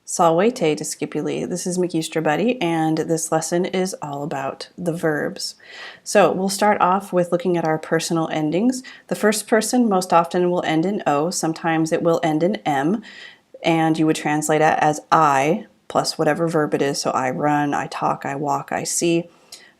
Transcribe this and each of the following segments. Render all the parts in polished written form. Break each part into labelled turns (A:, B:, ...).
A: Salvete discipuli. This is Makistra Buddy, and this lesson is all about the verbs. So we'll start off with looking at our personal endings. The first person most often will end in O. Sometimes it will end in M, and you would translate it as I plus whatever verb it is. So I run, I talk, I walk, I see.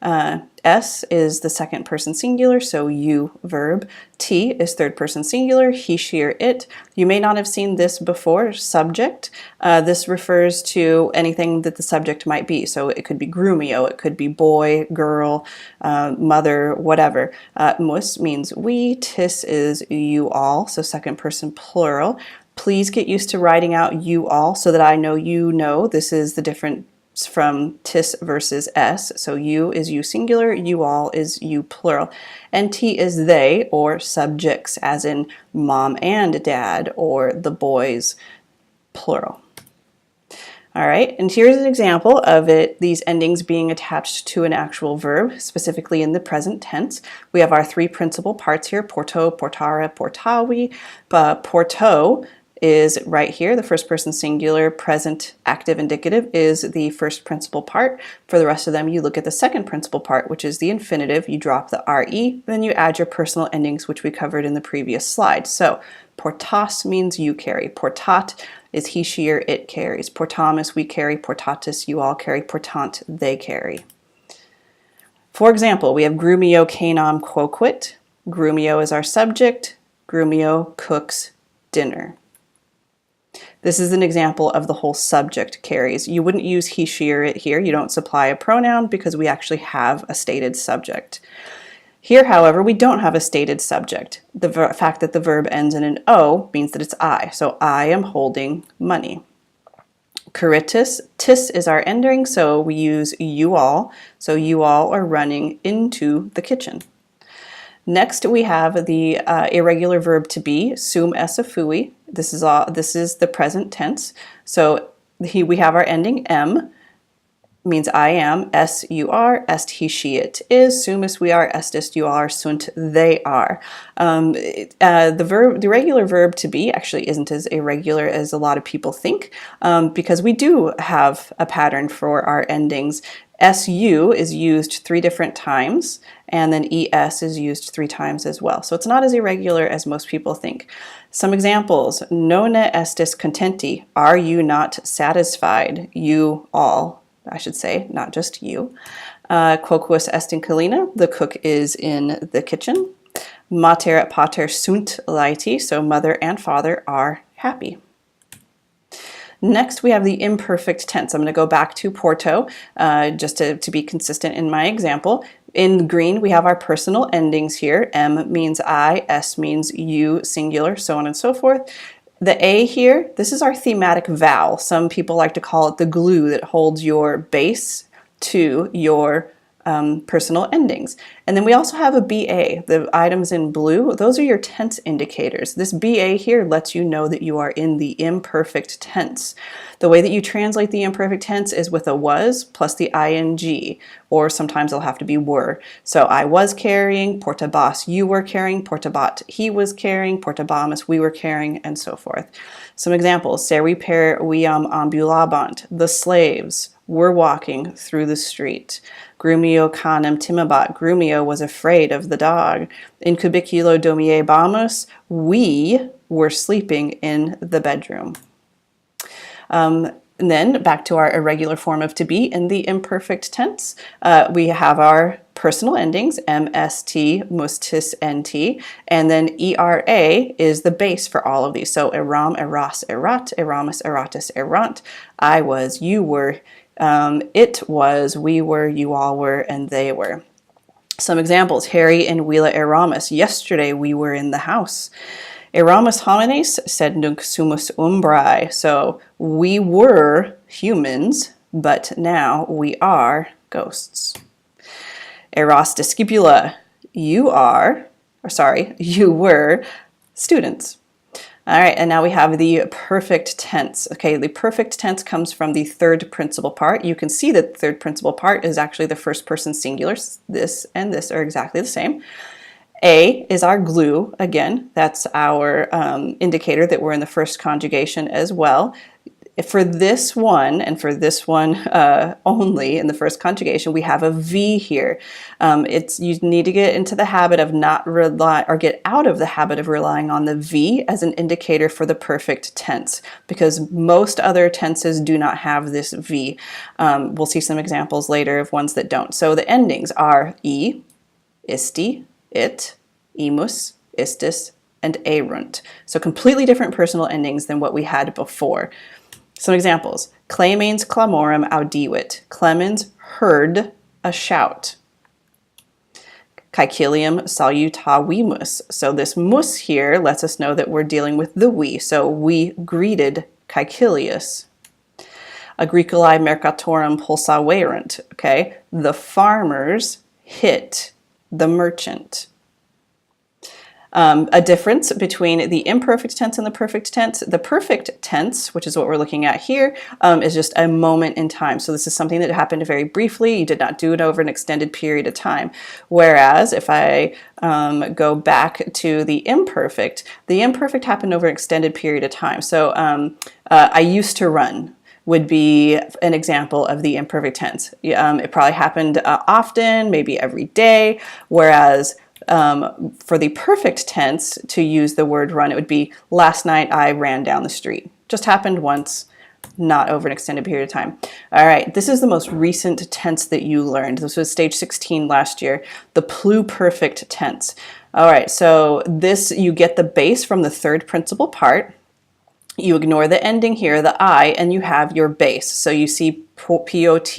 A: S is the second person singular, so you verb. T is third person singular, he, she, or it. You may not have seen this before, subject. This refers to anything that the subject might be. So it could be grumio, it could be boy, girl, mother, whatever. Mus means we, tis is you all, so second person plural. Please get used to writing out you all so that I know you know. This is the difference from tis versus s. So you is you singular, you all is you plural, and t is they or subjects, as in mom and dad or the boys, plural. All right, and here's an example of these endings being attached to an actual verb, specifically in the present tense. We have our three principal parts here: porto, portare, portavi. Porto is right here, the first person singular, present, active, indicative is the first principal part. For the rest of them, you look at the second principal part, which is the infinitive. You drop the re, then you add your personal endings, which we covered in the previous slide. So portas means you carry. Portat is he, she, or it carries. Portamus, we carry. Portatus, you all carry. Portant, they carry. For example, we have grumio canam quoquit. Grumio is our subject. Grumio cooks dinner. This is an example of the whole subject carries. You wouldn't use he, she, or it here. You don't supply a pronoun because we actually have a stated subject. Here, however, we don't have a stated subject. The fact that the verb ends in an O means that it's I. So I am holding money. Curitis, tis is our ending, so we use you all. So you all are running into the kitchen. Next, we have the irregular verb to be, sum esse fui. This is the present tense. So we have our ending m, means I am, s you are, est he, she, it is, sumus we are, estis you are, sunt they are. The regular verb to be actually isn't as irregular as a lot of people think, because we do have a pattern for our endings. SU is used 3 different times, and then ES is used 3 times as well. So it's not as irregular as most people think. Some examples: nonne estis contenti. Are you not satisfied? You all, I should say, not just you. Quoquus est in culina. The cook is in the kitchen. Mater et pater sunt laeti. So mother and father are happy. Next, we have the imperfect tense. I'm going to go back to porto, just to be consistent in my example. In green, we have our personal endings here. M means I, S means you, singular, so on and so forth. The A here, this is our thematic vowel. Some people like to call it the glue that holds your base to your personal endings. And then we also have a BA, the items in blue. Those are your tense indicators. This BA here lets you know that you are in the imperfect tense. The way that you translate the imperfect tense is with a was plus the ing, or sometimes it'll have to be were. So I was carrying, portabas you were carrying, portabat he was carrying, portabamus we were carrying, and so forth. Some examples: seri per viam ambulabant. The slaves were walking through the street. Grumio canem timabat. Grumio was afraid of the dog. In cubiculo domiebamus. We were sleeping in the bedroom. And then back to our irregular form of to be in the imperfect tense. We have our personal endings, mst, mustis, nt, and then era is the base for all of these. So eram, eras, erat, eramus, eratus, erant. I was, you were, it was, we were, you all were, and they were. Some examples: Harry and Willa eramus. Yesterday we were in the house. Eramus homines, sed nunc sumus umbrae. So we were humans, but now we are ghosts. Eras discipula. You were students. All right, and now we have the perfect tense. Okay, the perfect tense comes from the third principal part. You can see that the third principal part is actually the first person singular. This and this are exactly the same. A is our glue. Again, that's our indicator that we're in the first conjugation as well. For this one, and for this one only in the first conjugation, we have a V here. You need to get into the habit of not rely, or get out of the habit of relying on the V as an indicator for the perfect tense, because most other tenses do not have this V. We'll see some examples later of ones that don't. So the endings are I, isti, it, imus, istis, and erunt. So completely different personal endings than what we had before. Some examples. Clemens clamorum audiuit. Clemens heard a shout. Caecilium salutavimus. So this mus here lets us know that we're dealing with the we. So we greeted Caecilius. Agricolae mercatorum pulsaverunt. Okay, the farmers hit the merchant. A difference between the imperfect tense and the perfect tense. The perfect tense, which is what we're looking at here, is just a moment in time. So this is something that happened very briefly. You did not do it over an extended period of time. Whereas if I go back to the imperfect happened over an extended period of time. So I used to run would be an example of the imperfect tense. It probably happened often, maybe every day, whereas for the perfect tense, to use the word run, it would be last night I ran down the street. Just happened once, not over an extended period of time. All right, this is the most recent tense that you learned. This was stage 16 last year, the pluperfect tense. All right, so this, you get the base from the third principal part. You ignore the ending here, the I, and you have your base. So you see P-O-R-T-A-V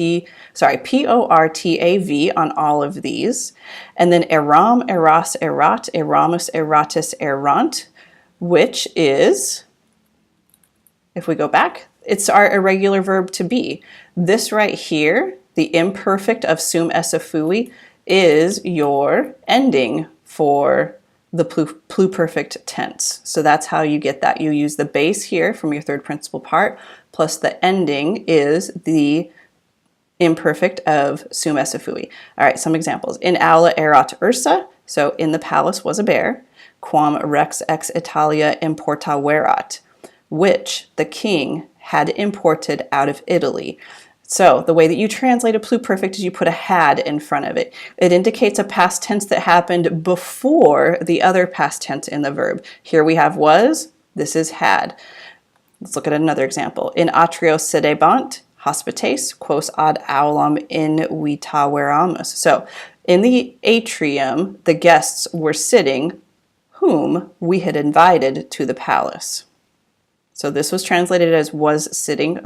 A: on all of these. And then eram, eras, erat, eramus, eratus, erant, which is, if we go back, it's our irregular verb to be. This right here, the imperfect of sum esse fui, is your ending for the pluperfect tense. So that's how you get that. You use the base here from your third principal part, plus the ending is the imperfect of sum esse fui. All right, some examples. In aula erat ursa, so in the palace was a bear. Quam rex ex Italia importaverat, which the king had imported out of Italy. So the way that you translate a pluperfect is you put a had in front of it. It indicates a past tense that happened before the other past tense in the verb. Here we have was, this is had. Let's look at another example. In atrio sedebant, hospites, quos ad aulam invitaveramus. So in the atrium, the guests were sitting, whom we had invited to the palace. So this was translated as were sitting.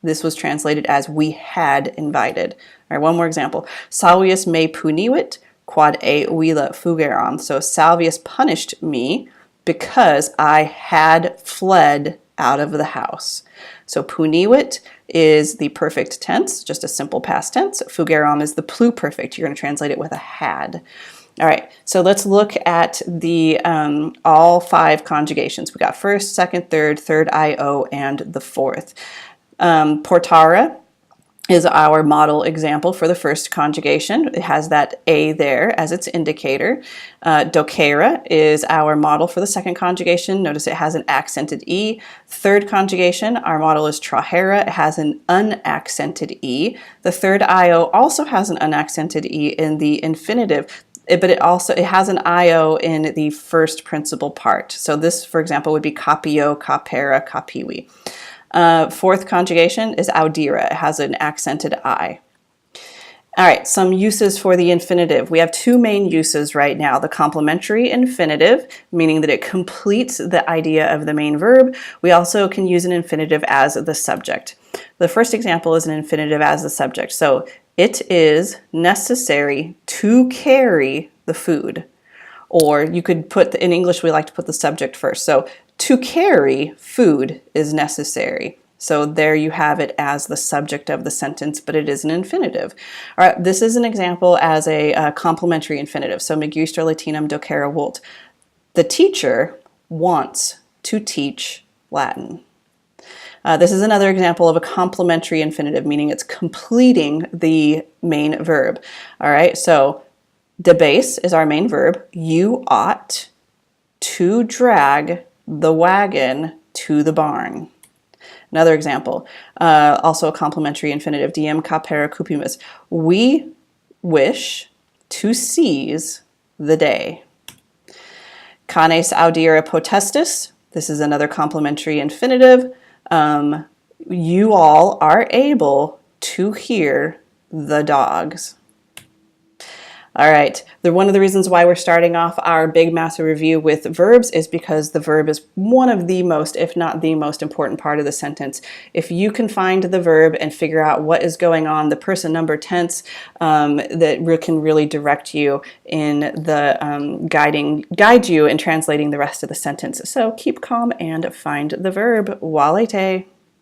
A: This was translated as we had invited. All right, one more example. Salvius me puniuit, quod e vila fugeram. So Salvius punished me because I had fled out of the house. So puniuit is the perfect tense, just a simple past tense. Fugeram is the pluperfect. You're going to translate it with a had. All right, so let's look at the all 5 conjugations. We got first, second, third IO, and the fourth. Portare is our model example for the first conjugation. It has that A there as its indicator. Docere is our model for the second conjugation. Notice it has an accented E. Third conjugation, our model is trahera. It has an unaccented E. The third IO also has an unaccented E in the infinitive, but it has an IO in the first principal part. So this, for example, would be capio, capera, capivi. Fourth conjugation is audire. It has an accented I. All right, some uses for the infinitive. We have 2 main uses right now. The complementary infinitive, meaning that it completes the idea of the main verb. We also can use an infinitive as the subject. The first example is an infinitive as the subject. So it is necessary to carry the food. Or you could put, in English we like to put the subject first. So to carry food is necessary. So there you have it as the subject of the sentence, but it is an infinitive. All right, this is an example as a complementary infinitive. So Magister Latinum docere vult. The teacher wants to teach Latin. This is another example of a complementary infinitive, meaning it's completing the main verb. All right, so debase is our main verb. You ought to drag the wagon to the barn. Another example, also a complementary infinitive, diem capere cupimus. We wish to seize the day. Canes audire potestis. This is another complementary infinitive. You all are able to hear the dogs. All right, one of the reasons why we're starting off our big massive review with verbs is because the verb is one of the most, if not the most important part of the sentence. If you can find the verb and figure out what is going on, the person, number, tense, that can really direct you in the guide you in translating the rest of the sentence. So keep calm and find the verb. Walete.